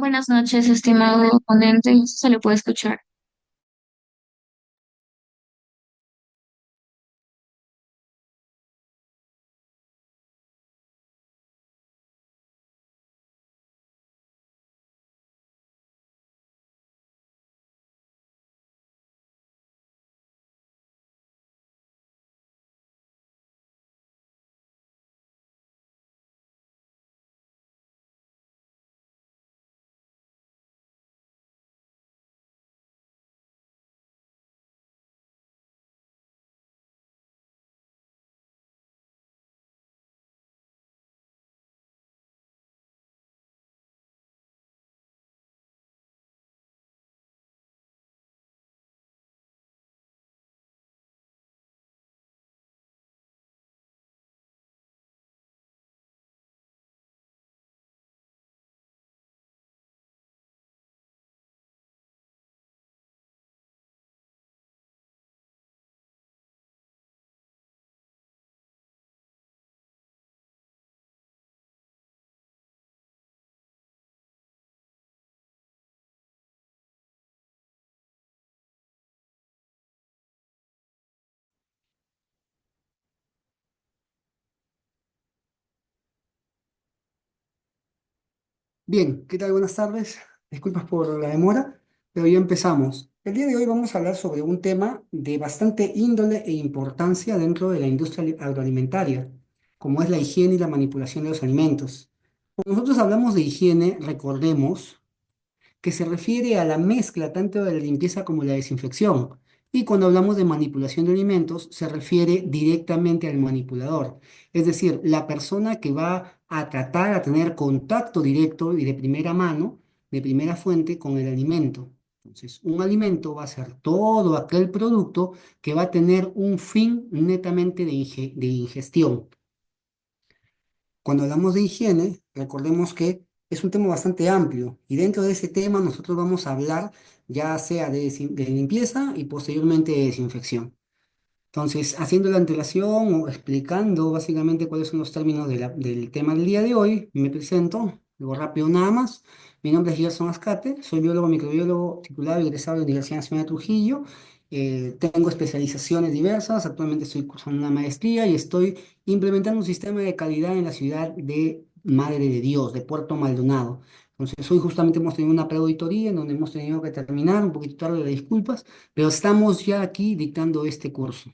Buenas noches, estimado ponente. Se le puede escuchar. Bien, ¿qué tal? Buenas tardes. Disculpas por la demora, pero ya empezamos. El día de hoy vamos a hablar sobre un tema de bastante índole e importancia dentro de la industria agroalimentaria, como es la higiene y la manipulación de los alimentos. Cuando nosotros hablamos de higiene, recordemos que se refiere a la mezcla tanto de la limpieza como la desinfección. Y cuando hablamos de manipulación de alimentos, se refiere directamente al manipulador, es decir, la persona que va a tratar a tener contacto directo y de primera mano, de primera fuente con el alimento. Entonces, un alimento va a ser todo aquel producto que va a tener un fin netamente de ingestión. Cuando hablamos de higiene, recordemos que es un tema bastante amplio y dentro de ese tema nosotros vamos a hablar ya sea de limpieza y posteriormente de desinfección. Entonces, haciendo la antelación o explicando básicamente cuáles son los términos del tema del día de hoy, me presento, luego rápido nada más. Mi nombre es Gerson Ascate, soy biólogo microbiólogo titulado y egresado de la Universidad Nacional de Trujillo. Tengo especializaciones diversas, actualmente estoy cursando una maestría y estoy implementando un sistema de calidad en la ciudad de Madre de Dios, de Puerto Maldonado. Entonces, hoy justamente hemos tenido una pre-auditoría en donde hemos tenido que terminar, un poquito tarde, disculpas, pero estamos ya aquí dictando este curso.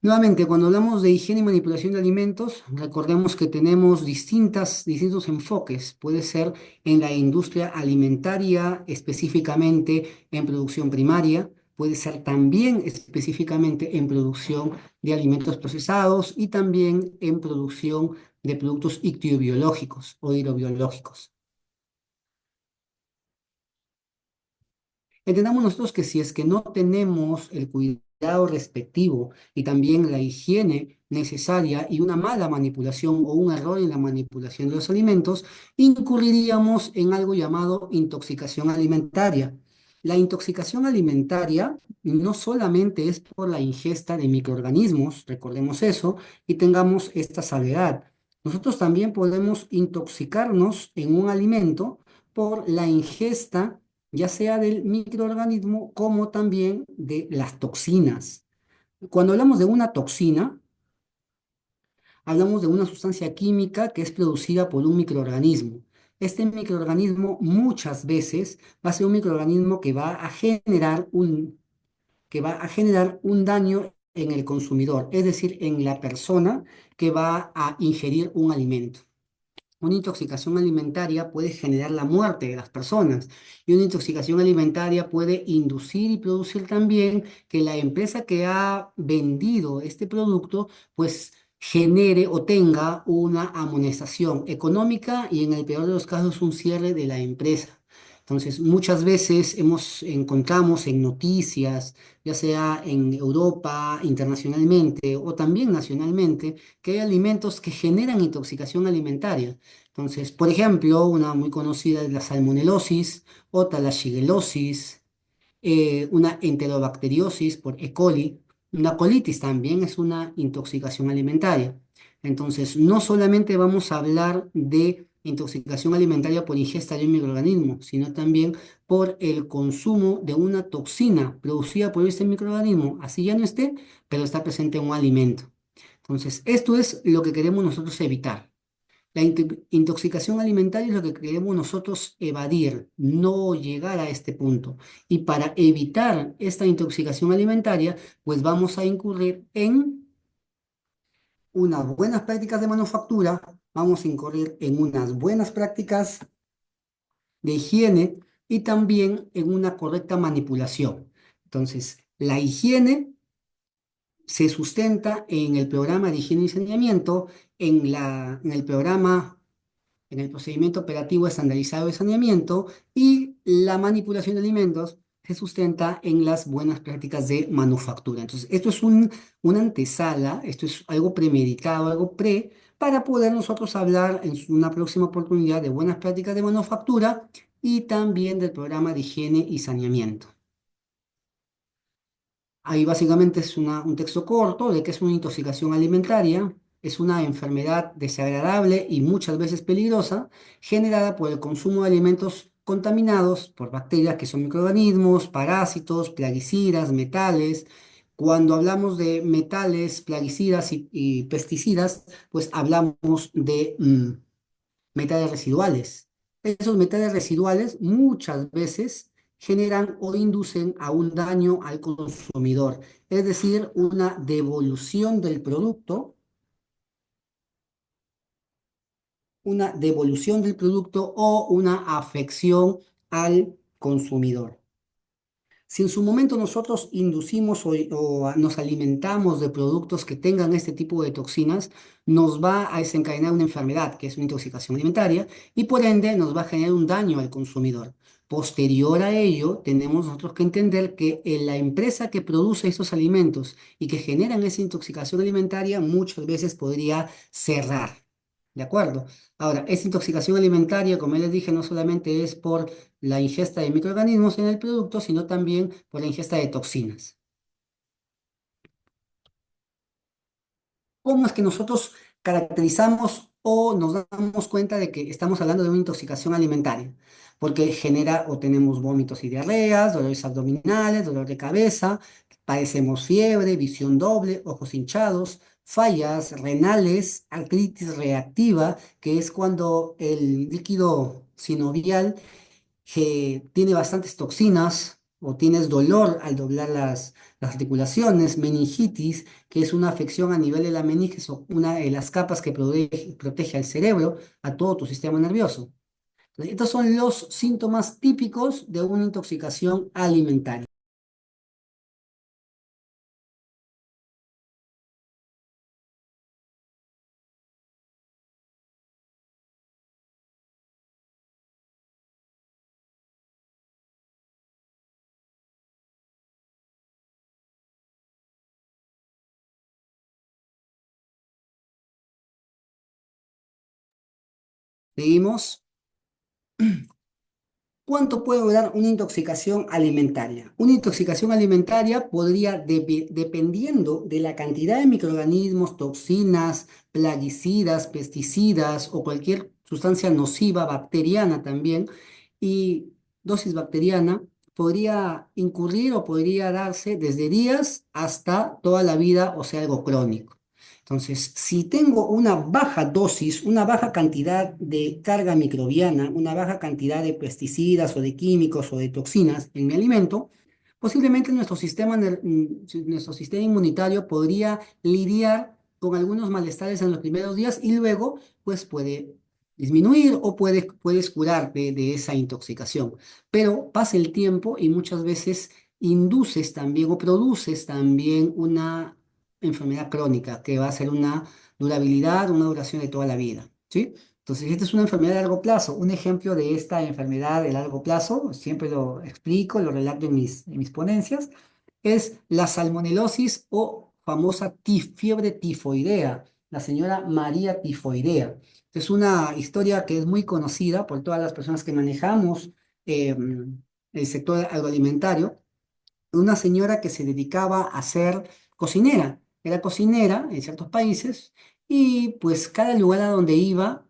Nuevamente, cuando hablamos de higiene y manipulación de alimentos, recordemos que tenemos distintos enfoques. Puede ser en la industria alimentaria, específicamente en producción primaria, puede ser también específicamente en producción de alimentos procesados y también en producción de productos ictiobiológicos o hidrobiológicos. Entendamos nosotros que si es que no tenemos el cuidado respectivo y también la higiene necesaria y una mala manipulación o un error en la manipulación de los alimentos, incurriríamos en algo llamado intoxicación alimentaria. La intoxicación alimentaria no solamente es por la ingesta de microorganismos, recordemos eso, y tengamos esta salvedad. Nosotros también podemos intoxicarnos en un alimento por la ingesta ya sea del microorganismo como también de las toxinas. Cuando hablamos de una toxina, hablamos de una sustancia química que es producida por un microorganismo. Este microorganismo muchas veces va a ser un microorganismo que va a generar un daño en el consumidor, es decir, en la persona que va a ingerir un alimento. Una intoxicación alimentaria puede generar la muerte de las personas y una intoxicación alimentaria puede inducir y producir también que la empresa que ha vendido este producto pues genere o tenga una amonestación económica y en el peor de los casos un cierre de la empresa. Entonces, muchas veces encontramos en noticias, ya sea en Europa, internacionalmente o también nacionalmente, que hay alimentos que generan intoxicación alimentaria. Entonces, por ejemplo, una muy conocida es la salmonelosis, otra la shigellosis, una enterobacteriosis por E. coli, una colitis también es una intoxicación alimentaria. Entonces, no solamente vamos a hablar de intoxicación alimentaria por ingesta de un microorganismo, sino también por el consumo de una toxina producida por este microorganismo. Así ya no esté, pero está presente en un alimento. Entonces, esto es lo que queremos nosotros evitar. La intoxicación alimentaria es lo que queremos nosotros evadir, no llegar a este punto. Y para evitar esta intoxicación alimentaria, pues vamos a incurrir en unas buenas prácticas de manufactura, vamos a incurrir en unas buenas prácticas de higiene y también en una correcta manipulación. Entonces, la higiene se sustenta en el programa de higiene y saneamiento, en el programa en el procedimiento operativo estandarizado de saneamiento y la manipulación de alimentos se sustenta en las buenas prácticas de manufactura. Entonces, esto es una antesala, esto es algo premeditado, algo para poder nosotros hablar en una próxima oportunidad de buenas prácticas de manufactura y también del programa de higiene y saneamiento. Ahí básicamente es un texto corto de que es una intoxicación alimentaria, es una enfermedad desagradable y muchas veces peligrosa generada por el consumo de alimentos contaminados por bacterias que son microorganismos, parásitos, plaguicidas, metales. Cuando hablamos de metales, plaguicidas y pesticidas, pues hablamos de metales residuales. Esos metales residuales muchas veces generan o inducen a un daño al consumidor, es decir, una devolución del producto, una devolución del producto o una afección al consumidor. Si en su momento nosotros inducimos o nos alimentamos de productos que tengan este tipo de toxinas, nos va a desencadenar una enfermedad, que es una intoxicación alimentaria, y por ende nos va a generar un daño al consumidor. Posterior a ello, tenemos nosotros que entender que la empresa que produce estos alimentos y que generan esa intoxicación alimentaria muchas veces podría cerrar. ¿De acuerdo? Ahora, esa intoxicación alimentaria, como ya les dije, no solamente es por la ingesta de microorganismos en el producto, sino también por la ingesta de toxinas. ¿Cómo es que nosotros caracterizamos o nos damos cuenta de que estamos hablando de una intoxicación alimentaria? Porque genera o tenemos vómitos y diarreas, dolores abdominales, dolor de cabeza, padecemos fiebre, visión doble, ojos hinchados, fallas renales, artritis reactiva, que es cuando el líquido sinovial que tiene bastantes toxinas o tienes dolor al doblar las articulaciones, meningitis, que es una afección a nivel de la meninges o una de las capas que protege al cerebro, a todo tu sistema nervioso. Entonces, estos son los síntomas típicos de una intoxicación alimentaria. Seguimos. ¿Cuánto puede durar una intoxicación alimentaria? Una intoxicación alimentaria podría, dependiendo de la cantidad de microorganismos, toxinas, plaguicidas, pesticidas o cualquier sustancia nociva, bacteriana también, y dosis bacteriana, podría incurrir o podría darse desde días hasta toda la vida, o sea, algo crónico. Entonces, si tengo una baja dosis, una baja cantidad de carga microbiana, una baja cantidad de pesticidas o de químicos o de toxinas en mi alimento, posiblemente nuestro sistema inmunitario podría lidiar con algunos malestares en los primeros días y luego, pues puede disminuir o puedes curar de esa intoxicación. Pero pasa el tiempo y muchas veces induces también o produces también una enfermedad crónica que va a ser una durabilidad, una duración de toda la vida, ¿sí? Entonces, esta es una enfermedad de largo plazo. Un ejemplo de esta enfermedad de largo plazo, siempre lo explico, lo relato en mis ponencias, es la salmonelosis o famosa fiebre tifoidea, la señora María Tifoidea. Es una historia que es muy conocida por todas las personas que manejamos eh, el sector agroalimentario, una señora que se dedicaba a ser cocinera. Era cocinera en ciertos países y pues cada lugar a donde iba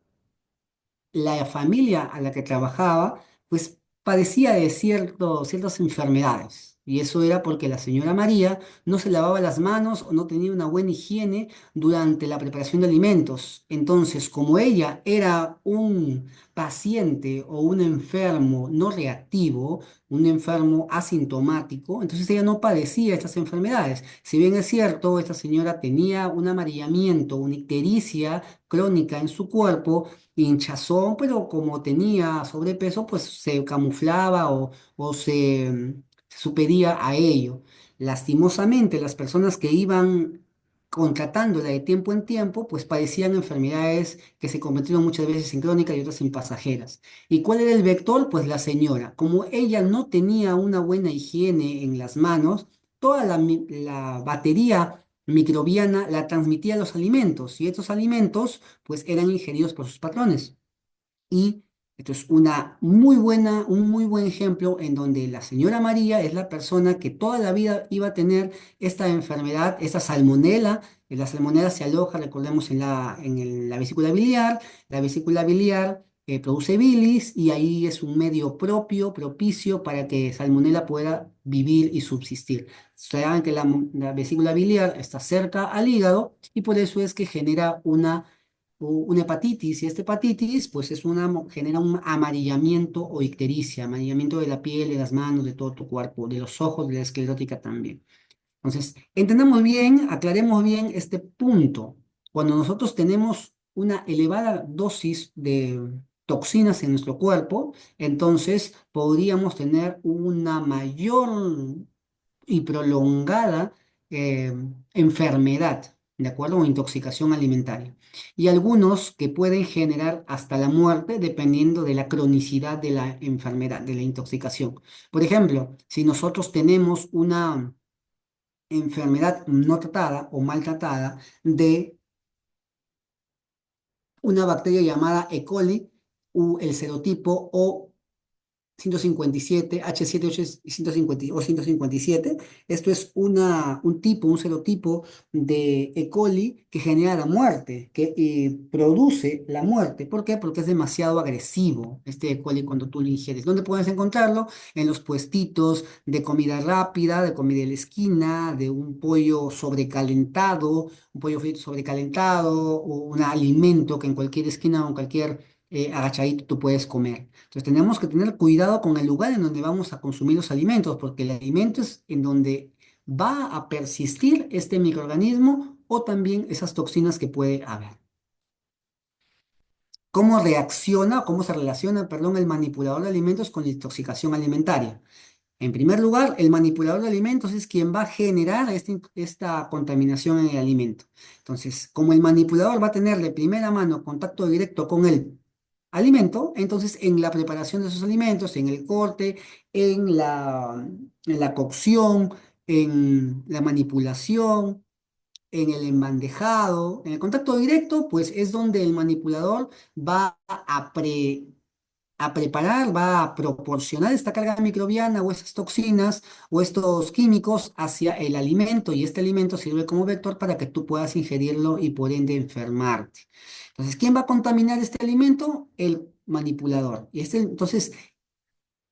la familia a la que trabajaba, pues padecía de ciertas enfermedades. Y eso era porque la señora María no se lavaba las manos o no tenía una buena higiene durante la preparación de alimentos. Entonces, como ella era un paciente o un enfermo no reactivo, un enfermo asintomático, entonces ella no padecía estas enfermedades. Si bien es cierto, esta señora tenía un amarillamiento, una ictericia crónica en su cuerpo, hinchazón, pero como tenía sobrepeso, pues se camuflaba o se supería a ello. Lastimosamente, las personas que iban contratándola de tiempo en tiempo, pues padecían enfermedades que se convirtieron muchas veces en crónicas y otras en pasajeras. ¿Y cuál era el vector? Pues la señora. Como ella no tenía una buena higiene en las manos, toda la batería microbiana la transmitía a los alimentos y estos alimentos pues eran ingeridos por sus patrones. Y esto es un muy buen ejemplo en donde la señora María es la persona que toda la vida iba a tener esta enfermedad, esta salmonela. La salmonela se aloja, recordemos, la vesícula biliar. La vesícula biliar produce bilis y ahí es un medio propicio para que salmonela pueda vivir y subsistir. Saben que la vesícula biliar está cerca al hígado y por eso es que genera una hepatitis, y esta hepatitis pues genera un amarillamiento o ictericia, amarillamiento de la piel, de las manos, de todo tu cuerpo, de los ojos, de la esclerótica también. Entonces, entendamos bien, aclaremos bien este punto. Cuando nosotros tenemos una elevada dosis de toxinas en nuestro cuerpo, entonces podríamos tener una mayor y prolongada eh, enfermedad, ¿de acuerdo? O intoxicación alimentaria. Y algunos que pueden generar hasta la muerte dependiendo de la cronicidad de la enfermedad, de la intoxicación. Por ejemplo, si nosotros tenemos una enfermedad no tratada o maltratada de una bacteria llamada E. coli, el serotipo O 157, H7 o 157. Esto es un serotipo de E. coli que genera la muerte, que produce la muerte. ¿Por qué? Porque es demasiado agresivo este E. coli cuando tú lo ingieres. ¿Dónde puedes encontrarlo? En los puestitos de comida rápida, de comida de la esquina, de un pollo sobrecalentado, un pollo frito sobrecalentado, o un alimento que en cualquier esquina o en cualquier agachadito tú puedes comer. Entonces tenemos que tener cuidado con el lugar en donde vamos a consumir los alimentos, porque el alimento es en donde va a persistir este microorganismo o también esas toxinas que puede haber. ¿Cómo se relaciona, perdón, el manipulador de alimentos con la intoxicación alimentaria? En primer lugar, el manipulador de alimentos es quien va a generar esta contaminación en el alimento. Entonces, como el manipulador va a tener de primera mano contacto directo con el alimento, entonces en la preparación de esos alimentos, en el corte, en la cocción, en la manipulación, en el embandejado, en el contacto directo, pues es donde el manipulador va a preparar, va a proporcionar esta carga microbiana o esas toxinas o estos químicos hacia el alimento y este alimento sirve como vector para que tú puedas ingerirlo y por ende enfermarte. Entonces, ¿quién va a contaminar este alimento? El manipulador. Entonces,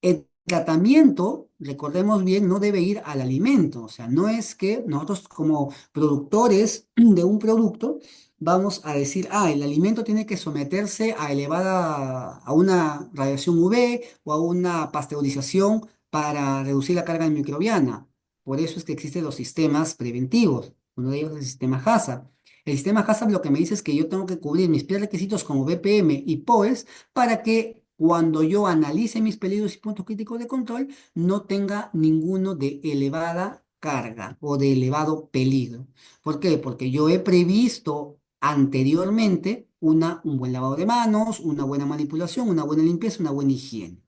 el tratamiento, recordemos bien, no debe ir al alimento. O sea, no es que nosotros como productores de un producto vamos a decir, el alimento tiene que someterse a una radiación UV o a una pasteurización para reducir la carga microbiana. Por eso es que existen los sistemas preventivos. Uno de ellos es el sistema HACCP. El sistema HACCP lo que me dice es que yo tengo que cubrir mis prerequisitos como BPM y POES para que cuando yo analice mis peligros y puntos críticos de control, no tenga ninguno de elevada carga o de elevado peligro. ¿Por qué? Porque yo he previsto anteriormente un buen lavado de manos, una buena manipulación, una buena limpieza, una buena higiene.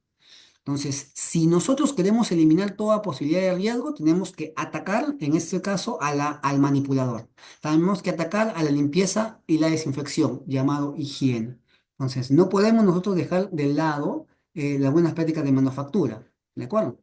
Entonces, si nosotros queremos eliminar toda posibilidad de riesgo, tenemos que atacar, en este caso, al manipulador. Tenemos que atacar a la limpieza y la desinfección, llamado higiene. Entonces, no podemos nosotros dejar de lado las buenas prácticas de manufactura. ¿De acuerdo?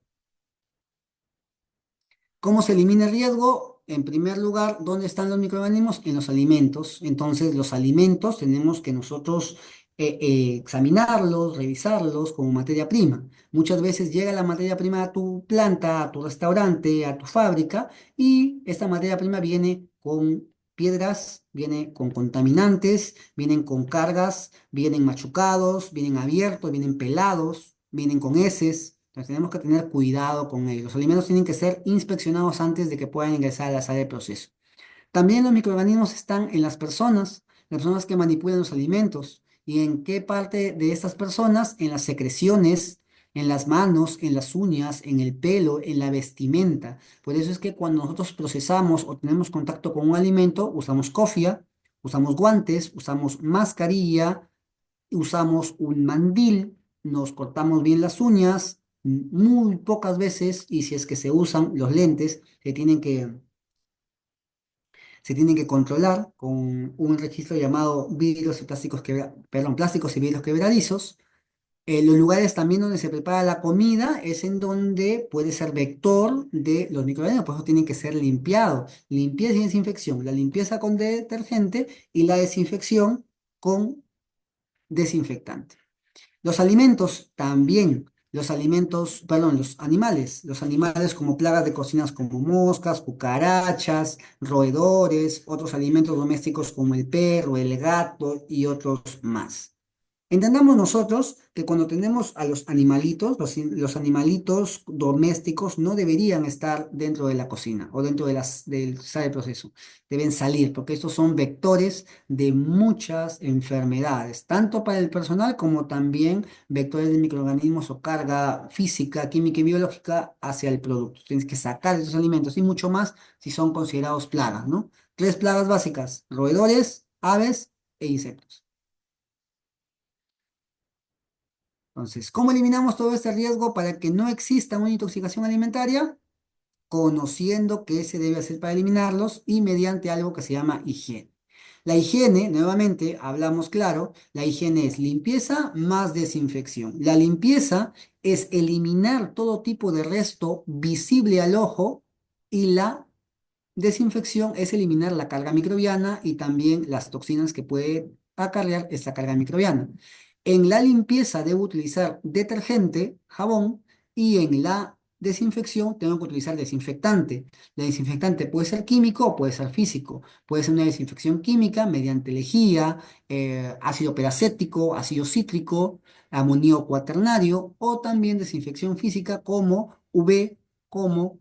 ¿Cómo se elimina el riesgo? en primer lugar, ¿dónde están los microorganismos? En los alimentos. Entonces, los alimentos tenemos que nosotros examinarlos, revisarlos como materia prima. Muchas veces llega la materia prima a tu planta, a tu restaurante, a tu fábrica, y esta materia prima viene con piedras, viene con contaminantes, vienen con cargas, vienen machucados, vienen abiertos, vienen pelados, vienen con heces. Entonces tenemos que tener cuidado con ellos. Los alimentos tienen que ser inspeccionados antes de que puedan ingresar a la sala de proceso. También los microorganismos están en las personas que manipulan los alimentos. ¿Y en qué parte de estas personas? En las secreciones, en las manos, en las uñas, en el pelo, en la vestimenta. Por eso es que cuando nosotros procesamos o tenemos contacto con un alimento, usamos cofia, usamos guantes, usamos mascarilla, usamos un mandil, nos cortamos bien las uñas, muy pocas veces, y si es que se usan los lentes, se tienen que controlar con un registro llamado vidrios y plásticos y vidrios quebradizos. Los lugares también donde se prepara la comida es en donde puede ser vector de los microorganismos, por eso tienen que ser limpiados. Limpieza y desinfección. La limpieza con detergente y la desinfección con desinfectante. Los alimentos también, los animales como plagas de cocinas como moscas, cucarachas, roedores, otros alimentos domésticos como el perro, el gato y otros más. Entendamos nosotros que cuando tenemos a los animalitos, los animalitos domésticos no deberían estar dentro de la cocina o dentro del sala de proceso. Deben salir porque estos son vectores de muchas enfermedades, tanto para el personal como también vectores de microorganismos o carga física, química y biológica hacia el producto. Tienes que sacar esos alimentos y mucho más si son considerados plagas, ¿no? Tres plagas básicas: roedores, aves e insectos. Entonces, ¿cómo eliminamos todo este riesgo para que no exista una intoxicación alimentaria? Conociendo qué se debe hacer para eliminarlos y mediante algo que se llama higiene. La higiene, nuevamente, hablamos claro, la higiene es limpieza más desinfección. La limpieza es eliminar todo tipo de resto visible al ojo, y la desinfección es eliminar la carga microbiana y también las toxinas que puede acarrear esta carga microbiana. En la limpieza debo utilizar detergente, jabón, y en la desinfección tengo que utilizar desinfectante. La desinfectante puede ser químico o puede ser físico. Puede ser una desinfección química mediante lejía, ácido peracético, ácido cítrico, amoníaco cuaternario, o también desinfección física como UV, como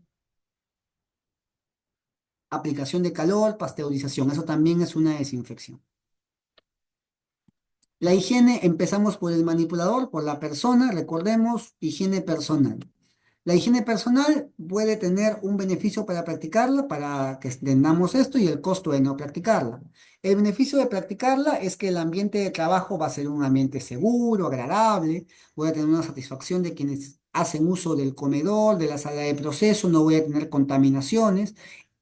aplicación de calor, pasteurización. Eso también es una desinfección. La higiene, empezamos por el manipulador, por la persona, recordemos, higiene personal. La higiene personal puede tener un beneficio para practicarla, para que entendamos esto, y el costo de no practicarla. El beneficio de practicarla es que el ambiente de trabajo va a ser un ambiente seguro, agradable, voy a tener una satisfacción de quienes hacen uso del comedor, de la sala de proceso, no voy a tener contaminaciones,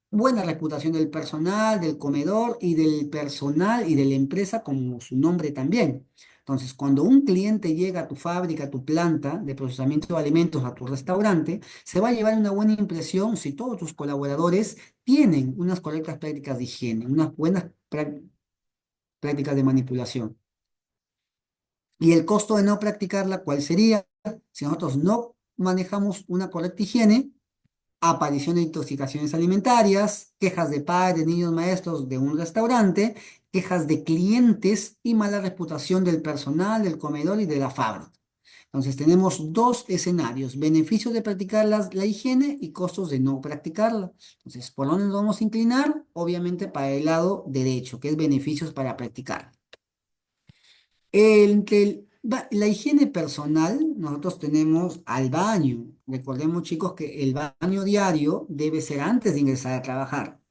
buena reputación del personal, del comedor y del personal y de la empresa como su nombre también. Entonces, cuando un cliente llega a tu fábrica, a tu planta de procesamiento de alimentos, a tu restaurante, se va a llevar una buena impresión si todos tus colaboradores tienen unas correctas prácticas de higiene, unas buenas prácticas de manipulación. Y el costo de no practicarla, ¿cuál sería? Si nosotros no manejamos una correcta higiene, aparición de intoxicaciones alimentarias, quejas de padres, niños, maestros de un restaurante, quejas de clientes y mala reputación del personal, del comedor y de la fábrica. Entonces tenemos dos escenarios: beneficios de practicar la higiene y costos de no practicarla. Entonces, ¿por dónde nos vamos a inclinar? Obviamente para el lado derecho, que es beneficios para practicar. La higiene personal, nosotros tenemos al baño. Recordemos, chicos, que el baño diario debe ser antes de ingresar a trabajar.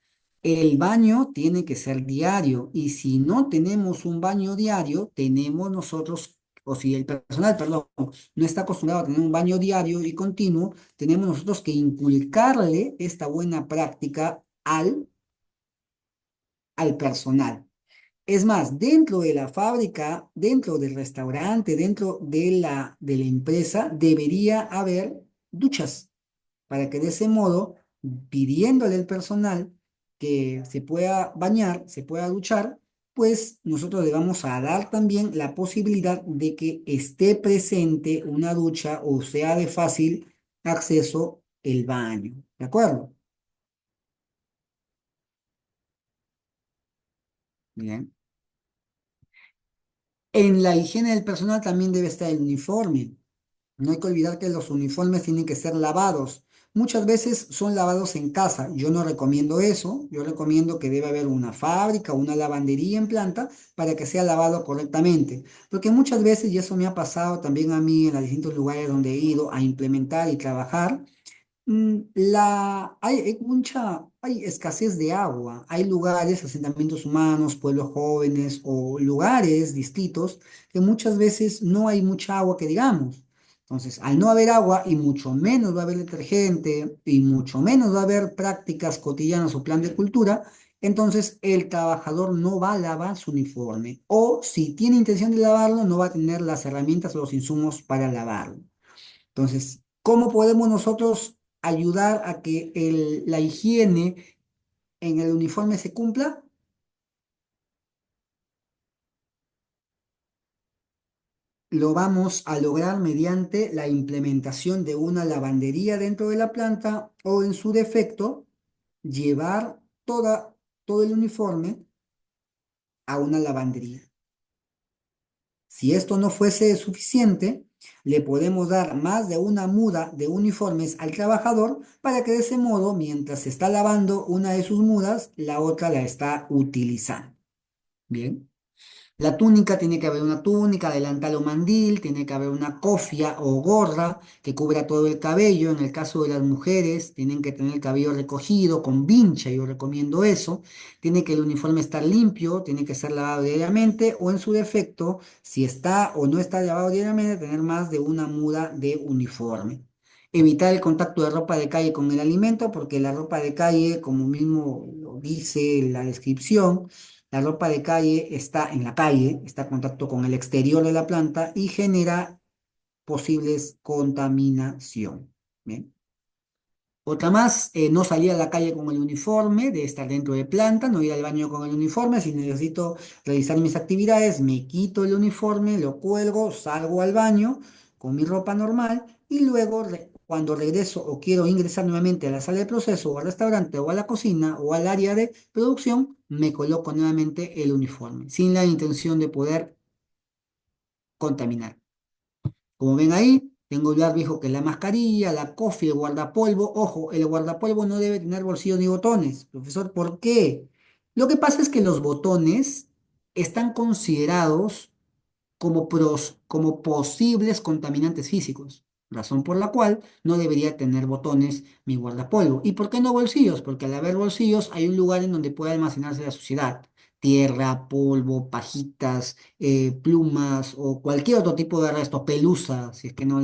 El baño tiene que ser diario, y si no tenemos un baño diario, tenemos nosotros, o si el personal, perdón, no está acostumbrado a tener un baño diario y continuo, tenemos nosotros que inculcarle esta buena práctica al personal. Es más, dentro de la fábrica, dentro del restaurante, dentro de la empresa, debería haber duchas para que de ese modo, pidiéndole al personal que se pueda bañar, se pueda duchar, pues nosotros le vamos a dar también la posibilidad de que esté presente una ducha o sea de fácil acceso el baño. ¿De acuerdo? Bien. En la higiene del personal también debe estar el uniforme. No hay que olvidar que los uniformes tienen que ser lavados. Muchas veces son lavados en casa. Yo no recomiendo eso. Yo recomiendo que debe haber una fábrica o una lavandería en planta para que sea lavado correctamente. Porque muchas veces, y eso me ha pasado también a mí en los distintos lugares donde he ido a implementar y trabajar, hay escasez de agua, hay lugares, asentamientos humanos, pueblos jóvenes o lugares, distritos, que muchas veces no hay mucha agua que digamos. Entonces, al no haber agua y mucho menos va a haber detergente y mucho menos va a haber prácticas cotidianas o plan de cultura, entonces el trabajador no va a lavar su uniforme o si tiene intención de lavarlo, no va a tener las herramientas o los insumos para lavarlo. Entonces, ¿cómo podemos nosotros ayudar a que la higiene en el uniforme se cumpla? Lo vamos a lograr mediante la implementación de una lavandería dentro de la planta o en su defecto, llevar todo el uniforme a una lavandería. Si esto no fuese suficiente, le podemos dar más de una muda de uniformes al trabajador para que de ese modo, mientras se está lavando una de sus mudas, la otra la está utilizando. Bien. La túnica, tiene que haber una túnica, delantal o mandil, tiene que haber una cofia o gorra que cubra todo el cabello. En el caso de las mujeres, tienen que tener el cabello recogido con vincha, yo recomiendo eso. Tiene que el uniforme estar limpio, tiene que ser lavado diariamente o en su defecto, si está o no está lavado diariamente, tener más de una muda de uniforme. Evitar el contacto de ropa de calle con el alimento, porque la ropa de calle, como mismo lo dice la descripción, la ropa de calle está en la calle, está en contacto con el exterior de la planta y genera posibles contaminación. Bien. Otra más, no salir a la calle con el uniforme, de estar dentro de planta, no ir al baño con el uniforme. Si necesito realizar mis actividades, me quito el uniforme, lo cuelgo, salgo al baño con mi ropa normal y luego cuando regreso o quiero ingresar nuevamente a la sala de proceso o al restaurante o a la cocina o al área de producción, me coloco nuevamente el uniforme, sin la intención de poder contaminar. Como ven ahí, tengo el barbijo que es la mascarilla, la cofia, el guardapolvo. Ojo, el guardapolvo no debe tener bolsillos ni botones. Profesor, ¿por qué? Lo que pasa es que los botones están considerados como posibles contaminantes físicos, razón por la cual no debería tener botones mi guardapolvo. ¿Y por qué no bolsillos? Porque al haber bolsillos hay un lugar en donde puede almacenarse la suciedad, tierra, polvo, pajitas, plumas o cualquier otro tipo de resto, pelusa, si es que no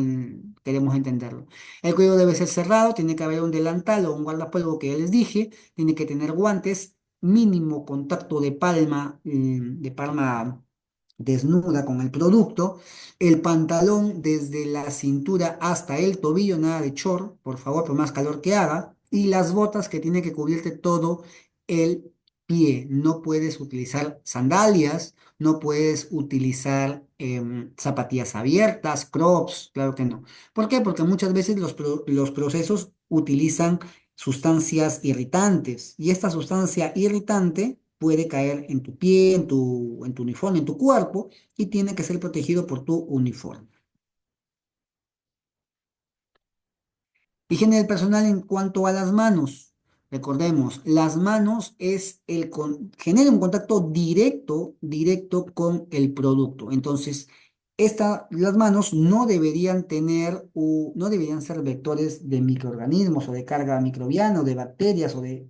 queremos entenderlo. El cuello debe ser cerrado, tiene que haber un delantal o un guardapolvo que ya les dije, tiene que tener guantes, mínimo contacto de palma desnuda con el producto, el pantalón desde la cintura hasta el tobillo, nada de short, por favor, por más calor que haga, y las botas que tiene que cubrirte todo el pie. No puedes utilizar sandalias, no puedes utilizar zapatillas abiertas, crops, claro que no. ¿Por qué? Porque muchas veces los procesos utilizan sustancias irritantes y esta sustancia irritante puede caer en tu pie, en tu uniforme, en tu cuerpo y tiene que ser protegido por tu uniforme. Higiene del personal en cuanto a las manos. Recordemos, las manos genera un contacto directo con el producto. Entonces, las manos no deberían ser vectores de microorganismos o de carga microbiana o de bacterias o de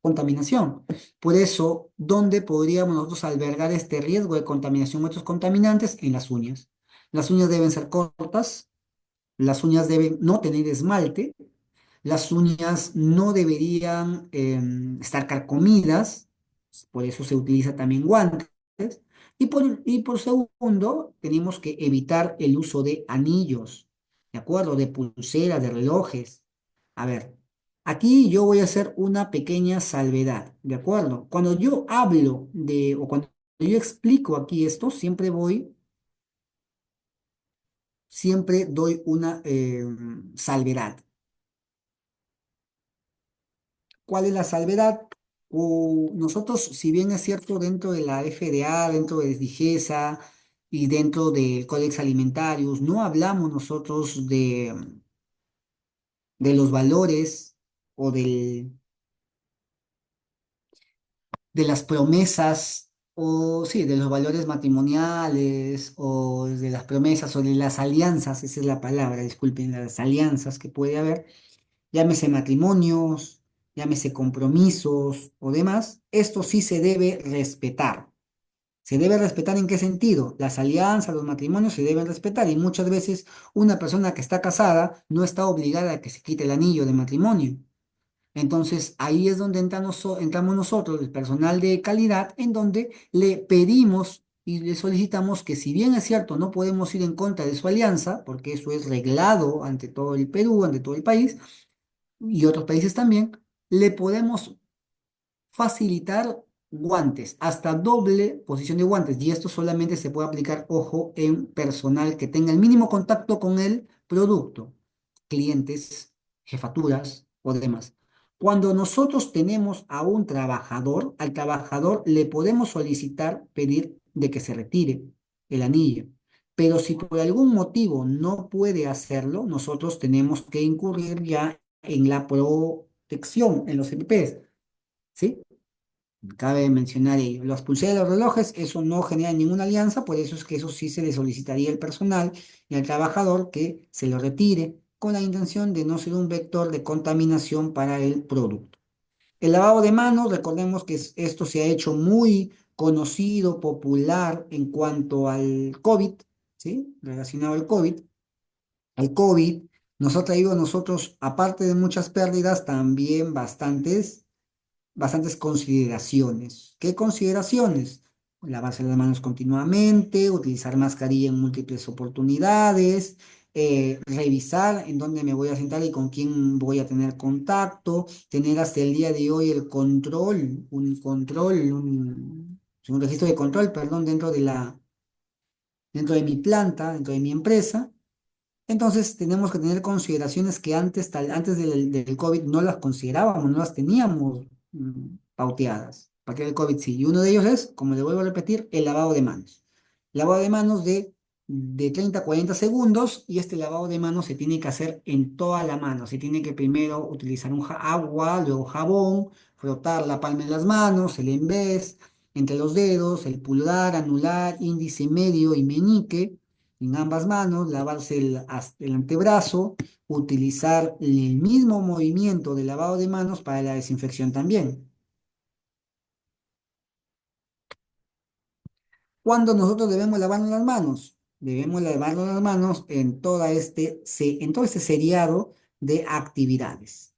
contaminación. Por eso, ¿dónde podríamos nosotros albergar este riesgo de contaminación o otros contaminantes? En las uñas. Las uñas deben ser cortas, las uñas deben no tener esmalte, las uñas no deberían estar carcomidas, por eso se utiliza también guantes. Y por segundo, tenemos que evitar el uso de anillos, ¿de acuerdo? De pulseras, de relojes. A ver, Aquí yo voy a hacer una pequeña salvedad, ¿de acuerdo? Cuando yo hablo de, o cuando yo explico aquí esto, siempre doy una salvedad. ¿Cuál es la salvedad? Nosotros, si bien es cierto, dentro de la FDA, dentro de Digesa y dentro del Codex Alimentarius, no hablamos nosotros de los valores o de las promesas, o sí, de los valores matrimoniales, o de las promesas, o de las alianzas, esa es la palabra, disculpen, las alianzas que puede haber, llámese matrimonios, llámese compromisos o demás, esto sí se debe respetar. ¿Se debe respetar en qué sentido? Las alianzas, los matrimonios se deben respetar y muchas veces una persona que está casada no está obligada a que se quite el anillo de matrimonio. Entonces ahí es donde entramos nosotros, el personal de calidad, en donde le pedimos y le solicitamos que si bien es cierto, no podemos ir en contra de su alianza, porque eso es reglado ante todo el Perú, ante todo el país, y otros países también, le podemos facilitar guantes, hasta doble posición de guantes. Y esto solamente se puede aplicar, ojo, en personal que tenga el mínimo contacto con el producto, clientes, jefaturas o demás. Cuando nosotros tenemos a un trabajador, al trabajador le podemos solicitar pedir de que se retire el anillo. Pero si por algún motivo no puede hacerlo, nosotros tenemos que incurrir ya en la protección, en los EPPs, ¿sí? Cabe mencionar ello. Las pulseras de los relojes, eso no genera ninguna alianza, por eso es que eso sí se le solicitaría al personal y al trabajador que se lo retire con la intención de no ser un vector de contaminación para el producto. El lavado de manos, recordemos que esto se ha hecho muy conocido, popular en cuanto al COVID, ¿sí? Relacionado al COVID. El COVID nos ha traído a nosotros, aparte de muchas pérdidas, también bastantes consideraciones. ¿Qué consideraciones? Lavarse las manos continuamente, utilizar mascarilla en múltiples oportunidades, revisar en dónde me voy a sentar y con quién voy a tener contacto, tener hasta el día de hoy el control, un registro de control, perdón, dentro de mi planta, dentro de mi empresa. Entonces tenemos que tener consideraciones que antes, antes del COVID no las considerábamos, no las teníamos pauteadas. Para que el COVID sí. Y uno de ellos es, como le vuelvo a repetir, el lavado de manos. Lavado de manos de 30 a 40 segundos y este lavado de manos se tiene que hacer en toda la mano. Se tiene que primero utilizar agua, luego jabón, frotar la palma de las manos, el embés, entre los dedos, el pulgar, anular, índice medio y meñique en ambas manos, lavarse el antebrazo, utilizar el mismo movimiento de lavado de manos para la desinfección también. ¿Cuándo nosotros debemos lavarnos las manos? Debemos lavarnos las manos en todo este seriado de actividades.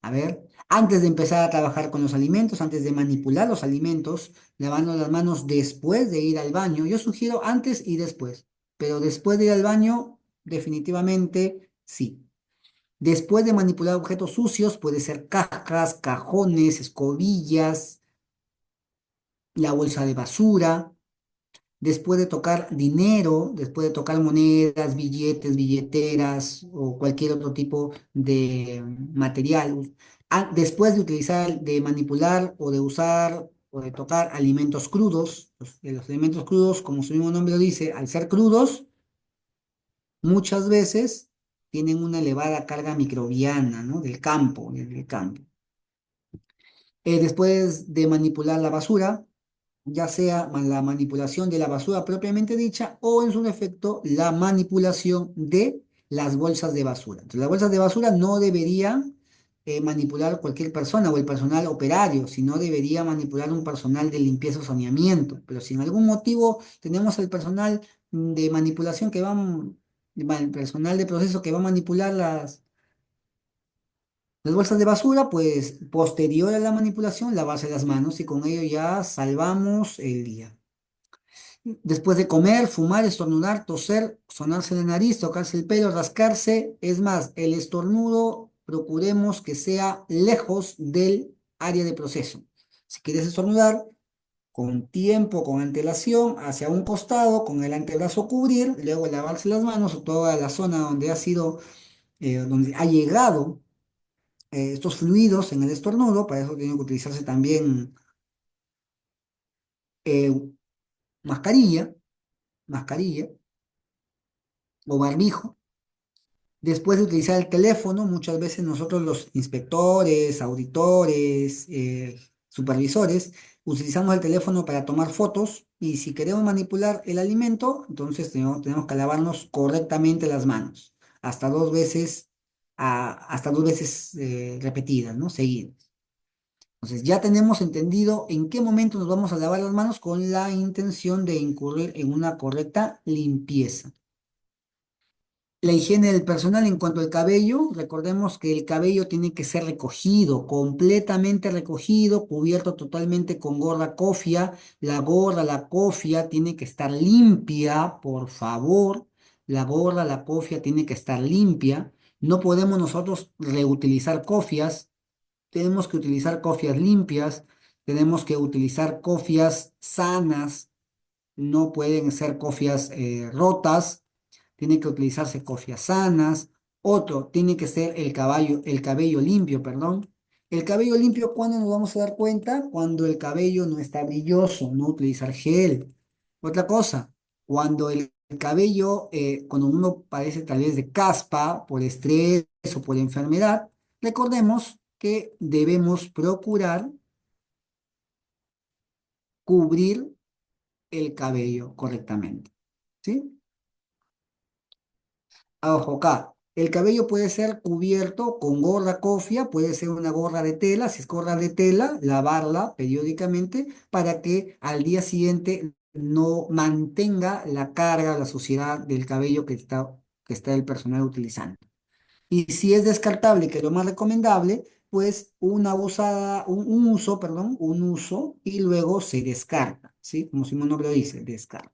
A ver, antes de empezar a trabajar con los alimentos, antes de manipular los alimentos, lavando las manos después de ir al baño. Yo sugiero antes y después, pero después de ir al baño, definitivamente sí. Después de manipular objetos sucios, puede ser cajas, cajones, escobillas, la bolsa de basura. Después de tocar dinero, después de tocar monedas, billetes, billeteras o cualquier otro tipo de material. Después de utilizar, de manipular o de usar o de tocar alimentos crudos, los alimentos crudos, como su mismo nombre lo dice, al ser crudos, muchas veces tienen una elevada carga microbiana, ¿no? Del campo. Después de manipular la basura, ya sea la manipulación de la basura propiamente dicha o en su defecto la manipulación de las bolsas de basura. Entonces, las bolsas de basura no debería manipular cualquier persona o el personal operario, sino debería manipular un personal de limpieza o saneamiento. Pero si en algún motivo tenemos el personal de manipulación que el personal de proceso que va a manipular las bolsas de basura, pues posterior a la manipulación, lavarse las manos y con ello ya salvamos el día. Después de comer, fumar, estornudar, toser, sonarse la nariz, tocarse el pelo, rascarse, es más, el estornudo procuremos que sea lejos del área de proceso. Si quieres estornudar, con tiempo, con antelación, hacia un costado, con el antebrazo cubrir, luego lavarse las manos o toda la zona donde ha sido, donde ha llegado estos fluidos en el estornudo. Para eso tiene que utilizarse también eh, mascarilla, mascarilla o barbijo. Después de utilizar el teléfono, muchas veces nosotros los inspectores, auditores, supervisores, utilizamos el teléfono para tomar fotos y si queremos manipular el alimento, entonces tenemos que lavarnos correctamente las manos, hasta dos veces, hasta dos veces repetidas, ¿no? Seguidas. Entonces ya tenemos entendido en qué momento nos vamos a lavar las manos con la intención de incurrir en una correcta limpieza. La higiene del personal en cuanto al cabello, recordemos que el cabello tiene que ser recogido, completamente recogido, cubierto totalmente con gorra cofia. La gorra, la cofia tiene que estar limpia, por favor. La gorra, la cofia tiene que estar limpia. No podemos nosotros reutilizar cofias, tenemos que utilizar cofias limpias, tenemos que utilizar cofias sanas, no pueden ser cofias rotas, tiene que utilizarse cofias sanas. Otro, tiene que ser el cabello limpio, perdón. El cabello limpio, ¿cuándo nos vamos a dar cuenta? Cuando el cabello no está brilloso, no utilizar gel. Otra cosa, cuando el cabello, cuando uno padece tal vez de caspa por estrés o por enfermedad, recordemos que debemos procurar cubrir el cabello correctamente. ¿Sí? Ojo acá, el cabello puede ser cubierto con gorra cofia, puede ser una gorra de tela, si es gorra de tela, lavarla periódicamente para que al día siguiente no mantenga la carga, la suciedad del cabello que está el personal utilizando. Y si es descartable, que es lo más recomendable, pues un uso, perdón, un uso y luego se descarta, ¿sí? Como su nombre lo dice, descarta.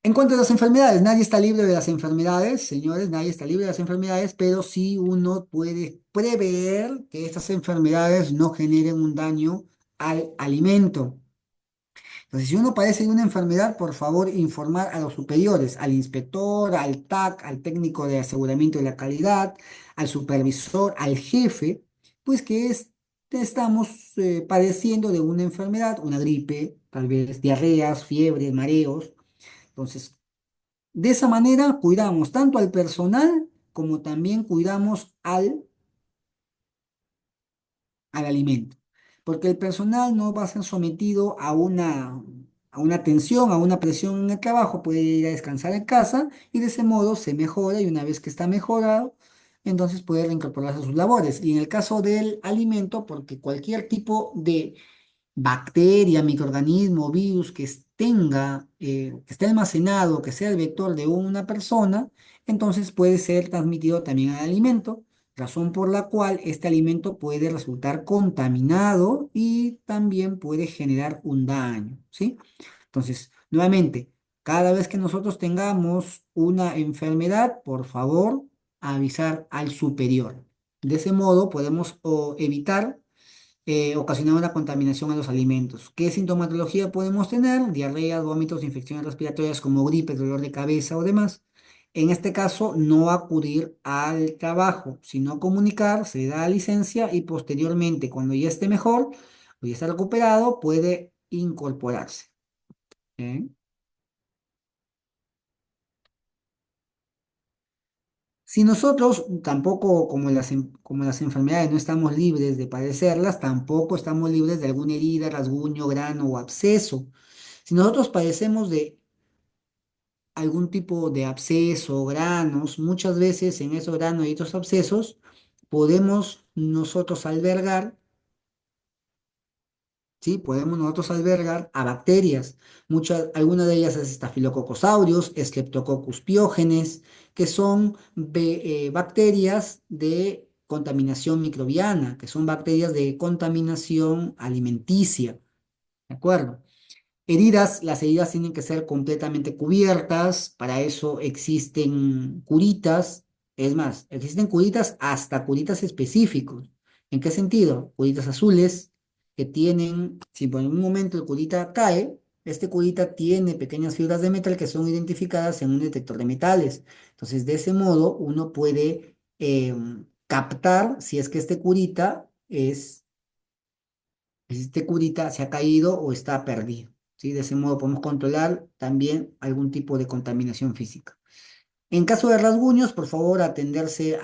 En cuanto a las enfermedades, nadie está libre de las enfermedades, señores, nadie está libre de las enfermedades, pero sí uno puede prever que estas enfermedades no generen un daño al alimento. Entonces, si uno padece de una enfermedad, por favor, informar a los superiores, al inspector, al TAC, al técnico de aseguramiento de la calidad, al supervisor, al jefe, pues que estamos padeciendo de una enfermedad, una gripe, tal vez diarreas, fiebres, mareos. Entonces, de esa manera cuidamos tanto al personal como también cuidamos al alimento, porque el personal no va a ser sometido a una tensión, a una presión en el trabajo, puede ir a descansar en casa y de ese modo se mejora y una vez que está mejorado, entonces puede reincorporarse a sus labores. Y en el caso del alimento, porque cualquier tipo de bacteria, microorganismo, virus que esté almacenado, que sea el vector de una persona, entonces puede ser transmitido también al alimento, razón por la cual este alimento puede resultar contaminado y también puede generar un daño, ¿sí? Entonces, nuevamente, cada vez que nosotros tengamos una enfermedad, por favor, avisar al superior. De ese modo podemos evitar ocasionar una contaminación a los alimentos. ¿Qué sintomatología podemos tener? Diarrea, vómitos, infecciones respiratorias como gripe, dolor de cabeza o demás. En este caso, no acudir al trabajo, sino comunicar, se da licencia y posteriormente, cuando ya esté mejor o ya esté recuperado, puede incorporarse. ¿Ok? Si nosotros tampoco, como las enfermedades, no estamos libres de padecerlas, tampoco estamos libres de alguna herida, rasguño, grano o absceso. Si nosotros padecemos de algún tipo de absceso, granos, muchas veces en esos granos y estos abscesos podemos nosotros albergar, ¿sí? Podemos nosotros albergar a bacterias. Algunas de ellas es Staphylococcus aureus, Streptococcus piógenes, que son bacterias de contaminación microbiana, que son bacterias de contaminación alimenticia, ¿de acuerdo? Las heridas tienen que ser completamente cubiertas, para eso existen curitas, Es más, existen curitas hasta curitas específicos. ¿En qué sentido? Curitas azules que tienen, si por un momento el curita cae, este curita tiene pequeñas fibras de metal que son identificadas en un detector de metales. Entonces, de ese modo, uno puede captar si es que este curita se ha caído o está perdido. ¿Sí? De ese modo podemos controlar también algún tipo de contaminación física. En caso de rasguños, por favor, atenderse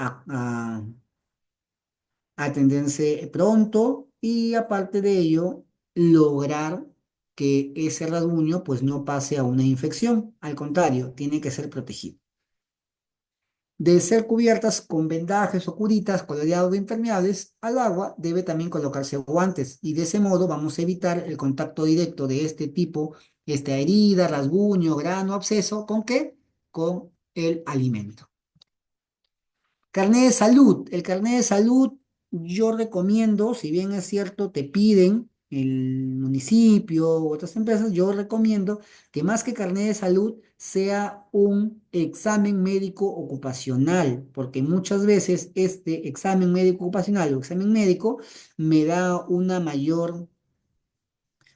pronto y aparte de ello, lograr que ese rasguño pues no pase a una infección. Al contrario, tiene que ser protegido. De ser cubiertas con vendajes o curitas coloreados de impermeables al agua, debe también colocarse guantes y de ese modo vamos a evitar el contacto directo de este tipo, esta herida, rasguño, grano, absceso, ¿con qué? Con el alimento. Carnet de salud. El carnet de salud yo recomiendo, si bien es cierto, te piden el municipio u otras empresas, yo recomiendo que más que carnet de salud sea un examen médico ocupacional, porque muchas veces este examen médico ocupacional o examen médico me da un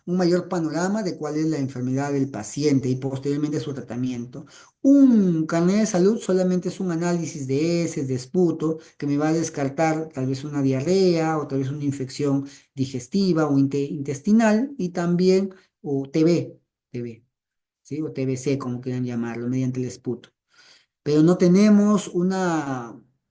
mayor panorama de cuál es la enfermedad del paciente y posteriormente su tratamiento. Un carnet de salud solamente es un análisis de heces, de esputo, que me va a descartar tal vez una diarrea o tal vez una infección digestiva o intestinal y también o TB, ¿sí? O TBC, como quieran llamarlo, mediante el esputo, pero no tenemos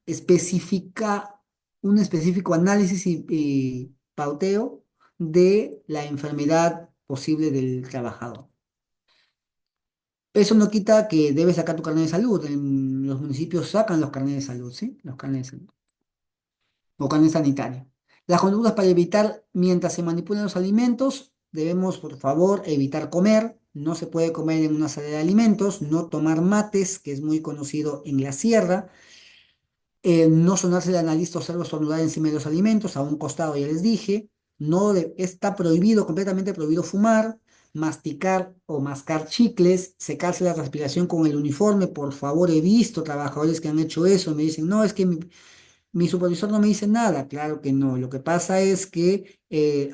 específica, un específico análisis y pauteo de la enfermedad posible del trabajador. Eso no quita que debes sacar tu carnet de salud. En los municipios sacan los carnets de salud, ¿sí? Los carnets de salud. O carnet sanitario. Las conductas para evitar mientras se manipulan los alimentos, debemos, por favor, evitar comer. No se puede comer en una sala de alimentos, no tomar mates, que es muy conocido en la sierra. No sonarse la nariz, toser o estornudar encima de los alimentos, a un costado, ya les dije. Está prohibido, completamente prohibido fumar, masticar o mascar chicles, secarse la respiración con el uniforme. Por favor, he visto trabajadores que han hecho eso, me dicen, no, es que mi supervisor no me dice nada. Claro que no. Lo que pasa es que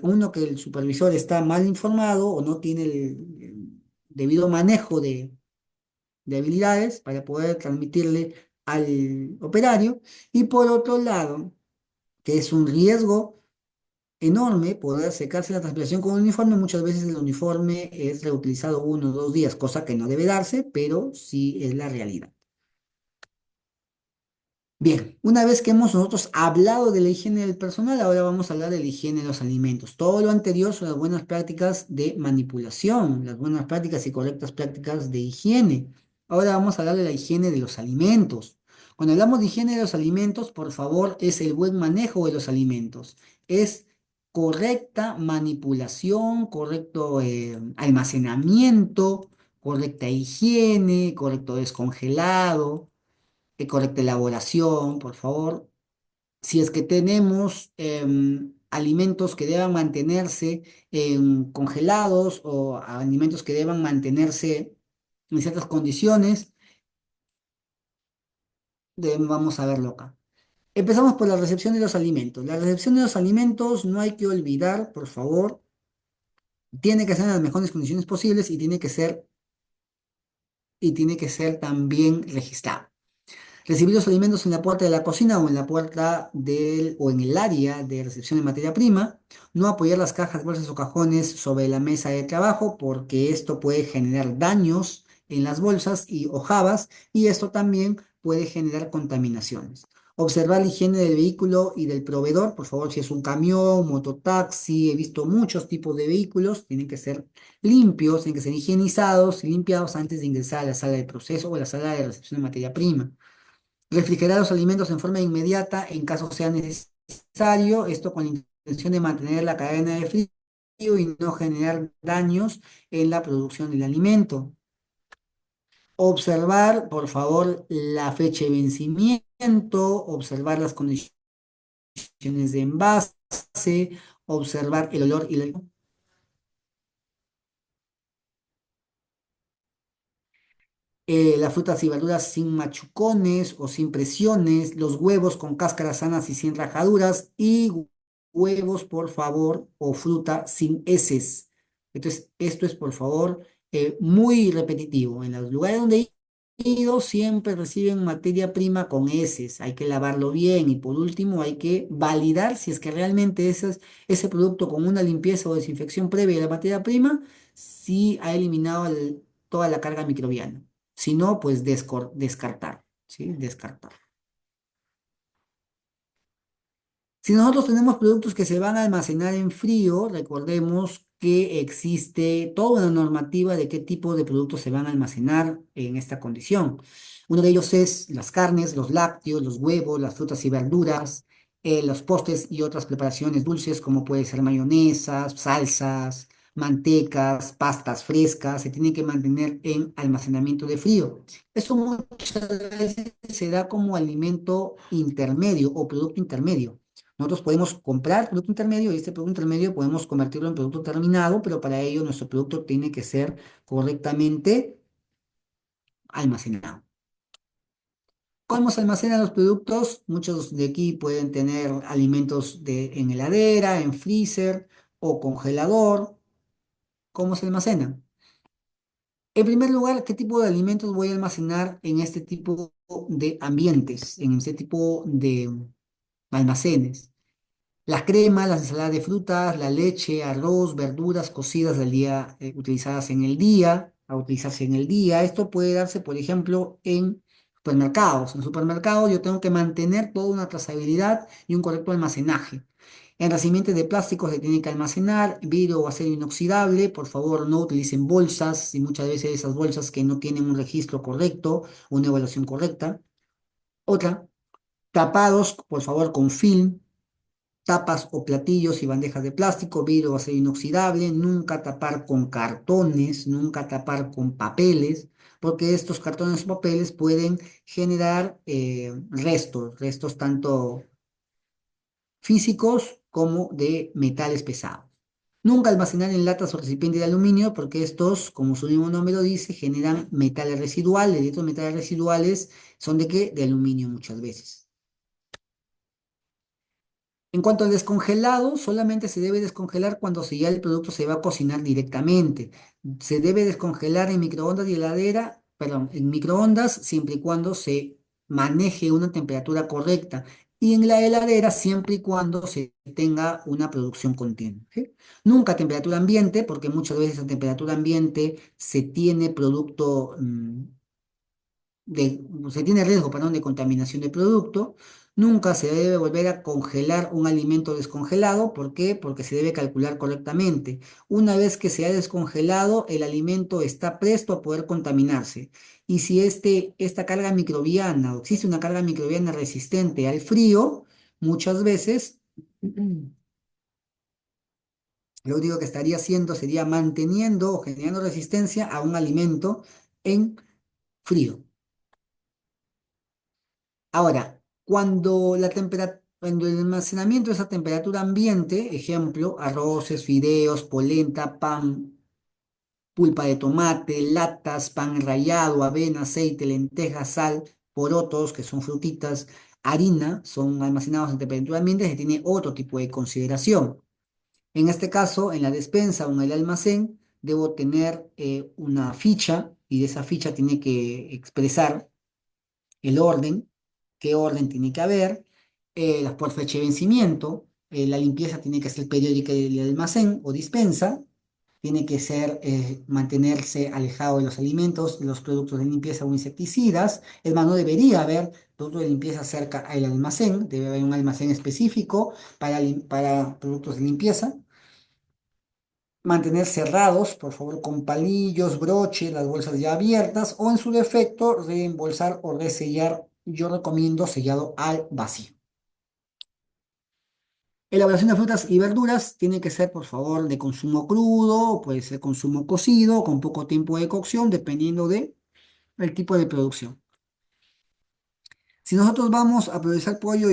uno, que el supervisor está mal informado o no tiene el debido manejo de habilidades para poder transmitirle al operario. Y por otro lado, que es un riesgo enorme poder secarse la transpiración con un uniforme. Muchas veces el uniforme es reutilizado 1 o 2 días, cosa que no debe darse, pero sí es la realidad. Bien, una vez que hemos nosotros hablado de la higiene del personal, ahora vamos a hablar de la higiene de los alimentos. Todo lo anterior son las buenas prácticas de manipulación, las buenas prácticas y correctas prácticas de higiene. Ahora vamos a hablar de la higiene de los alimentos. Cuando hablamos de higiene de los alimentos, por favor, es el buen manejo de los alimentos. Es correcta manipulación, correcto almacenamiento, correcta higiene, correcto descongelado, de correcta elaboración, por favor. Si es que tenemos alimentos que deban mantenerse congelados o alimentos que deban mantenerse en ciertas condiciones, vamos a verlo acá. Empezamos por la recepción de los alimentos. La recepción de los alimentos no hay que olvidar, por favor, tiene que ser en las mejores condiciones posibles y tiene que ser también registrado. Recibir los alimentos en la puerta de la cocina o en la puerta o en el área de recepción de materia prima. No apoyar las cajas, bolsas o cajones sobre la mesa de trabajo porque esto puede generar daños en las bolsas y hojavas y esto también puede generar contaminaciones. Observar la higiene del vehículo y del proveedor, por favor, si es un camión, mototaxi, he visto muchos tipos de vehículos, tienen que ser limpios, tienen que ser higienizados y limpiados antes de ingresar a la sala de proceso o a la sala de recepción de materia prima. Refrigerar los alimentos en forma inmediata en caso sea necesario, esto con la intención de mantener la cadena de frío y no generar daños en la producción del alimento. Observar, por favor, la fecha de vencimiento, observar las condiciones de envase, observar el olor y la... Las frutas y verduras sin machucones o sin presiones, los huevos con cáscaras sanas y sin rajaduras, y huevos, por favor, o fruta sin heces. Entonces, esto es, por favor, muy repetitivo. En los lugares donde he ido, siempre reciben materia prima con heces. Hay que lavarlo bien y, por último, hay que validar si es que realmente ese producto, con una limpieza o desinfección previa de la materia prima, sí ha eliminado toda la carga microbiana. Si no, pues descartar, ¿sí? Descartar. Si nosotros tenemos productos que se van a almacenar en frío, recordemos que existe toda una normativa de qué tipo de productos se van a almacenar en esta condición. Uno de ellos es las carnes, los lácteos, los huevos, las frutas y verduras, los postres y otras preparaciones dulces, como puede ser mayonesas, salsas, mantecas, pastas frescas, se tienen que mantener en almacenamiento de frío. Eso muchas veces se da como alimento intermedio o producto intermedio. Nosotros podemos comprar producto intermedio y este producto intermedio podemos convertirlo en producto terminado, pero para ello nuestro producto tiene que ser correctamente almacenado. ¿Cómo se almacenan los productos? Muchos de aquí pueden tener alimentos en heladera, en freezer o congelador. ¿Cómo se almacenan? En primer lugar, ¿qué tipo de alimentos voy a almacenar en este tipo de ambientes, en este tipo de almacenes? Las cremas, las ensaladas de frutas, la leche, arroz, verduras cocidas del día, utilizadas en el día, a utilizarse en el día. Esto puede darse, por ejemplo, en supermercados. En supermercados yo tengo que mantener toda una trazabilidad y un correcto almacenaje. En recipientes de plástico se tiene que almacenar, vidrio o acero inoxidable. Por favor, no utilicen bolsas y muchas veces esas bolsas que no tienen un registro correcto, una evaluación correcta. Otra, tapados, por favor, con film, tapas o platillos y bandejas de plástico, vidrio o acero inoxidable, nunca tapar con cartones, nunca tapar con papeles, porque estos cartones o papeles pueden generar restos tanto físicos como de metales pesados. Nunca almacenar en latas o recipientes de aluminio, porque estos, como su mismo nombre lo dice, generan metales residuales, y estos metales residuales son de qué? De aluminio muchas veces. En cuanto al descongelado, solamente se debe descongelar cuando ya el producto se va a cocinar directamente. Se debe descongelar en microondas y heladera, perdón, en microondas siempre y cuando se maneje una temperatura correcta. Y en la heladera siempre y cuando se tenga una producción continua. ¿Sí? Nunca a temperatura ambiente, porque muchas veces a temperatura ambiente se tiene producto, se tiene riesgo, perdón, de contaminación de producto. Nunca se debe volver a congelar un alimento descongelado. ¿Por qué? Porque se debe calcular correctamente. Una vez que se ha descongelado, el alimento está presto a poder contaminarse. Y si esta carga microbiana, o existe una carga microbiana resistente al frío, muchas veces lo único que estaría haciendo sería manteniendo o generando resistencia a un alimento en frío. Ahora, cuando el almacenamiento es a temperatura ambiente, ejemplo, arroces, fideos, polenta, pan, pulpa de tomate, latas, pan rallado, avena, aceite, lentejas, sal, porotos, que son frutitas, harina, son almacenados en temperatura ambiente, se tiene otro tipo de consideración. En este caso, en la despensa o en el almacén, debo tener una ficha y de esa ficha tiene que expresar el orden, qué orden tiene que haber, por fecha de vencimiento, la limpieza tiene que ser periódica del almacén o dispensa, tiene que ser mantenerse alejado de los alimentos, de los productos de limpieza o insecticidas. Es más, no debería haber productos de limpieza cerca al almacén, debe haber un almacén específico para productos de limpieza. Mantener cerrados, por favor, con palillos, broches, las bolsas ya abiertas o en su defecto reembolsar o resellar. Yo recomiendo sellado al vacío. Elaboración de frutas y verduras tiene que ser, por favor, de consumo crudo, puede ser consumo cocido, con poco tiempo de cocción, dependiendo del tipo de producción. Si nosotros vamos a priorizar pollo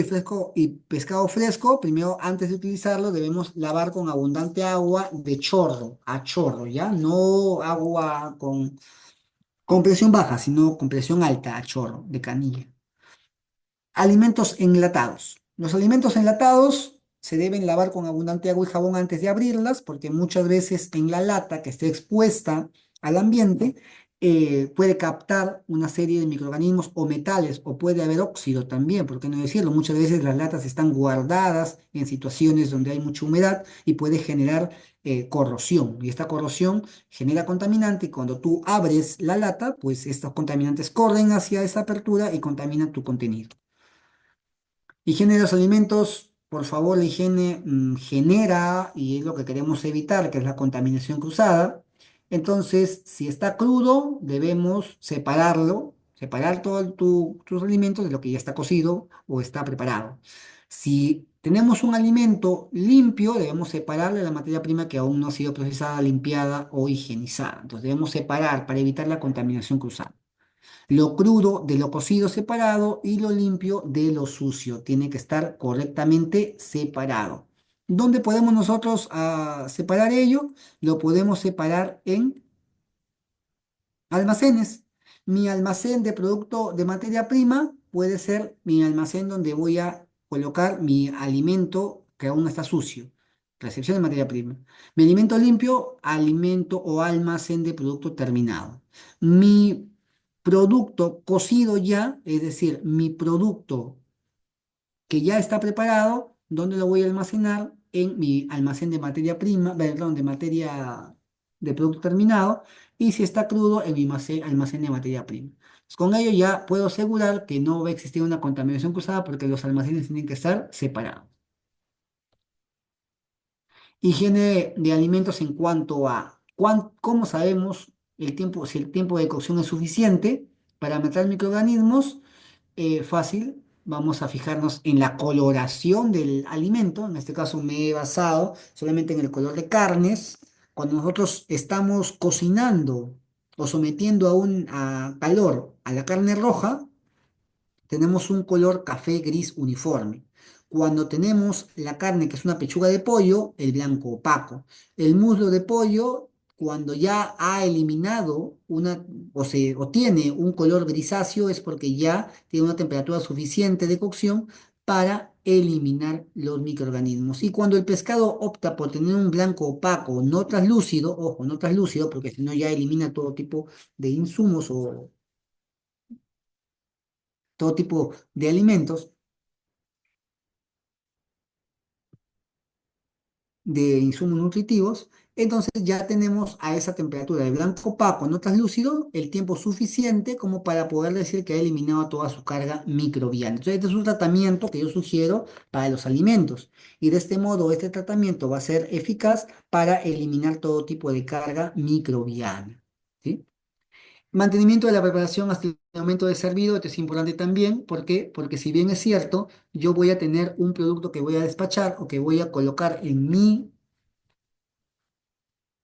y pescado fresco, primero antes de utilizarlo debemos lavar con abundante agua de chorro a chorro, ¿ya? No agua con Con presión baja, sino con presión alta, a chorro, de canilla. Alimentos enlatados. Los alimentos enlatados se deben lavar con abundante agua y jabón antes de abrirlas, porque muchas veces en la lata que esté expuesta al ambiente puede captar una serie de microorganismos o metales, o puede haber óxido también, ¿por qué no decirlo? Muchas veces las latas están guardadas en situaciones donde hay mucha humedad y puede generar corrosión. Y esta corrosión genera contaminante y cuando tú abres la lata, pues estos contaminantes corren hacia esa apertura y contaminan tu contenido. Higiene de los alimentos, por favor, la higiene genera, y es lo que queremos evitar, que es la contaminación cruzada. Entonces, si está crudo, debemos separarlo, separar todos tus alimentos de lo que ya está cocido o está preparado. Si tenemos un alimento limpio, debemos separarle la materia prima que aún no ha sido procesada, limpiada o higienizada. Entonces, debemos separar para evitar la contaminación cruzada. Lo crudo de lo cocido separado y lo limpio de lo sucio. Tiene que estar correctamente separado. ¿Dónde podemos nosotros separar ello? Lo podemos separar en almacenes. Mi almacén de producto de materia prima puede ser mi almacén donde voy a colocar mi alimento que aún está sucio. Recepción de materia prima. Mi alimento limpio, alimento o almacén de producto terminado. Mi producto cocido ya, es decir, mi producto que ya está preparado, ¿dónde lo voy a almacenar? En mi almacén de materia prima, perdón, de materia de producto terminado, y si está crudo, en mi almacén de materia prima. Pues con ello ya puedo asegurar que no va a existir una contaminación cruzada porque los almacenes tienen que estar separados. Higiene de alimentos en cuanto a cómo sabemos el tiempo, si el tiempo de cocción es suficiente para matar microorganismos. Fácil, vamos a fijarnos en la coloración del alimento. En este caso me he basado solamente en el color de carnes. Cuando nosotros estamos cocinando o sometiendo a calor a la carne roja, tenemos un color café gris uniforme. Cuando tenemos la carne, que es una pechuga de pollo, el blanco opaco. El muslo de pollo, cuando ya ha eliminado o tiene un color grisáceo, es porque ya tiene una temperatura suficiente de cocción para eliminar los microorganismos. Y cuando el pescado opta por tener un blanco opaco, no translúcido, ojo, no translúcido, porque si no ya elimina todo tipo de insumos o todo tipo de alimentos, de insumos nutritivos, entonces ya tenemos a esa temperatura de blanco opaco no translúcido el tiempo suficiente como para poder decir que ha eliminado toda su carga microbiana. Entonces, este es un tratamiento que yo sugiero para los alimentos y de este modo este tratamiento va a ser eficaz para eliminar todo tipo de carga microbiana. ¿Sí? Mantenimiento de la preparación hasta el momento de servido, esto es importante también, ¿por qué? Porque si bien es cierto, yo voy a tener un producto que voy a despachar o que voy a colocar en mi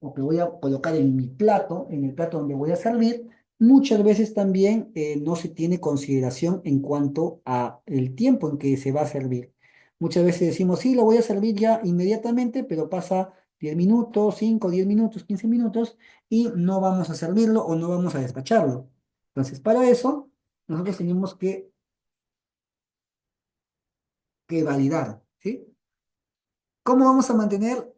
o que voy a colocar en mi plato, en el plato donde voy a servir, muchas veces también no se tiene consideración en cuanto a el tiempo en que se va a servir. Muchas veces decimos, sí, lo voy a servir ya inmediatamente, pero pasa 10 minutos, 5, 10 minutos, 15 minutos y no vamos a servirlo o no vamos a despacharlo. Entonces, para eso, nosotros tenemos que validar, ¿sí? ¿Cómo vamos a mantener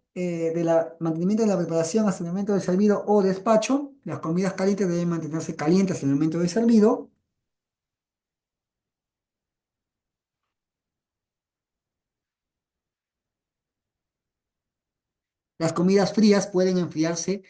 mantenimiento de la preparación hasta el momento del servido o despacho? Las comidas calientes deben mantenerse calientes hasta el momento del servido. Las comidas frías pueden enfriarse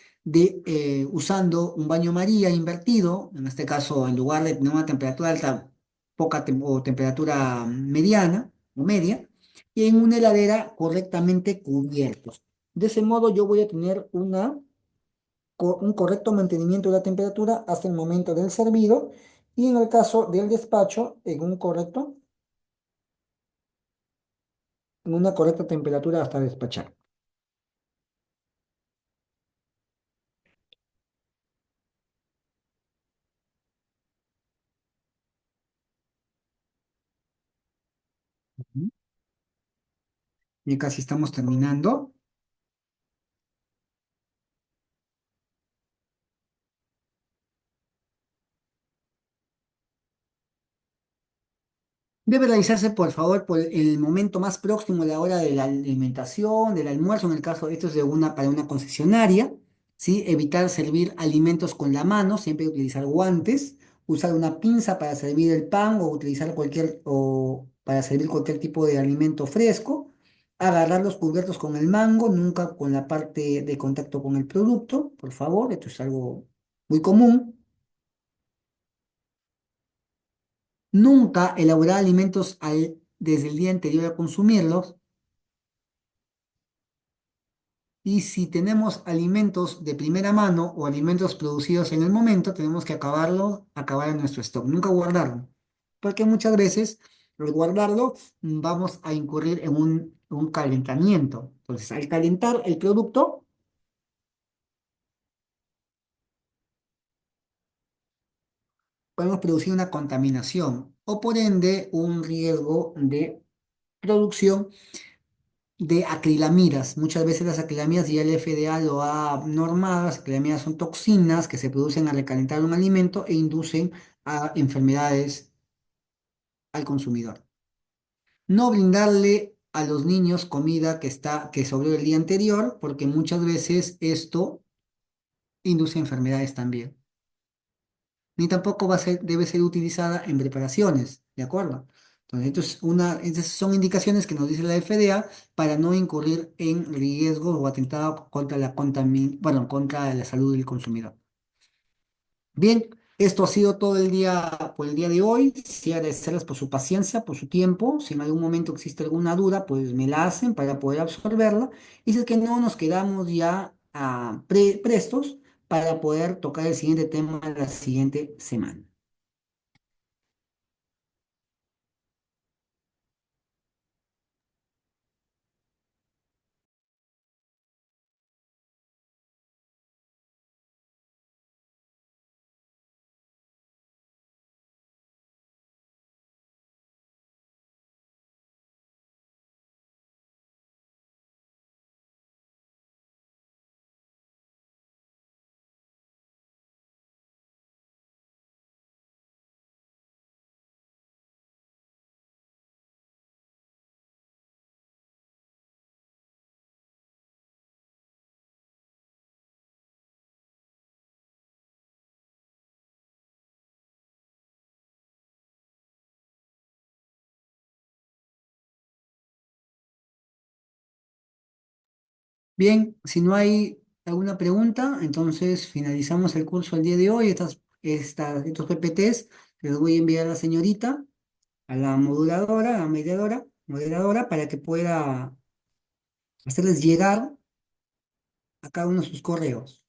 usando un baño María invertido, en este caso, en lugar de tener una temperatura alta, o temperatura mediana o media, y en una heladera correctamente cubiertos. De ese modo yo voy a tener un correcto mantenimiento de la temperatura hasta el momento del servido y en el caso del despacho, en una correcta temperatura hasta despachar. Ujú. Ya casi estamos terminando. Debe realizarse, por favor, por el momento más próximo a la hora de la alimentación, del almuerzo, en el caso esto es para una concesionaria, ¿sí? Evitar servir alimentos con la mano, siempre utilizar guantes, usar una pinza para servir el pan o utilizar o para servir cualquier tipo de alimento fresco, agarrar los cubiertos con el mango, nunca con la parte de contacto con el producto, por favor, esto es algo muy común. Nunca elaborar alimentos desde el día anterior a consumirlos. Y si tenemos alimentos de primera mano o alimentos producidos en el momento, tenemos que acabar en nuestro stock, nunca guardarlo. Porque muchas veces al guardarlo vamos a incurrir en un calentamiento. Entonces, al calentar el producto, podemos producir una contaminación o por ende un riesgo de producción de acrilamidas. Muchas veces las acrilamidas ya el FDA lo ha normado. Las acrilamidas son toxinas que se producen al recalentar un alimento e inducen a enfermedades al consumidor. No brindarle a los niños comida que sobró el día anterior, porque muchas veces esto induce enfermedades también. Ni tampoco debe ser utilizada en preparaciones, ¿de acuerdo? Entonces, estas son indicaciones que nos dice la FDA para no incurrir en riesgos o atentado contra bueno, contra la salud del consumidor. Bien, esto ha sido todo el día por el día de hoy. Quisiera agradecerles por su paciencia, por su tiempo. Si en algún momento existe alguna duda, pues me la hacen para poder absorberla. Y si es que no, nos quedamos ya prestos para poder tocar el siguiente tema la siguiente semana. Bien, si no hay alguna pregunta, entonces finalizamos el curso el día de hoy. Estos PPTs les voy a enviar a la señorita, a la moduladora, a la moderadora, para que pueda hacerles llegar a cada uno de sus correos.